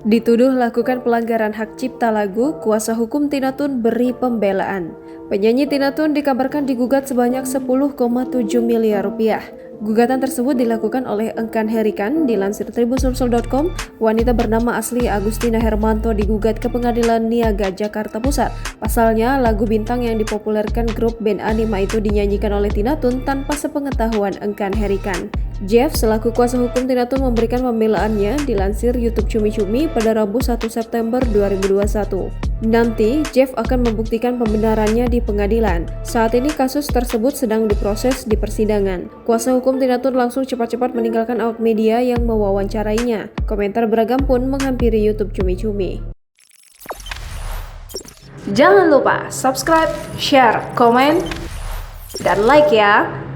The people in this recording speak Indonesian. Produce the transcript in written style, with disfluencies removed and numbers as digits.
Dituduh lakukan pelanggaran hak cipta lagu, kuasa hukum Tina Toon beri pembelaan. Penyanyi Tina Toon dikabarkan digugat sebanyak 10,7 miliar rupiah. Gugatan tersebut dilakukan oleh Engkan Herikan. Dilansir tribunsulsel.com, wanita bernama asli Agustina Hermanto digugat ke Pengadilan Niaga Jakarta Pusat. Pasalnya, lagu Bintang yang dipopulerkan grup band Anima itu dinyanyikan oleh Tina Toon tanpa sepengetahuan Engkan Herikan. Jeff selaku kuasa hukum Tina Toon memberikan pembelaannya. Dilansir YouTube Cumi-Cumi pada Rabu 1 September 2021. Nanti, Jeff akan membuktikan pembenarannya di pengadilan. Saat ini kasus tersebut sedang diproses di persidangan. Kuasa hukum Tina Toon langsung cepat-cepat meninggalkan awak media yang mewawancarainya. Komentar beragam pun menghampiri YouTube Cumi-Cumi. Jangan lupa subscribe, share, komen, dan like ya!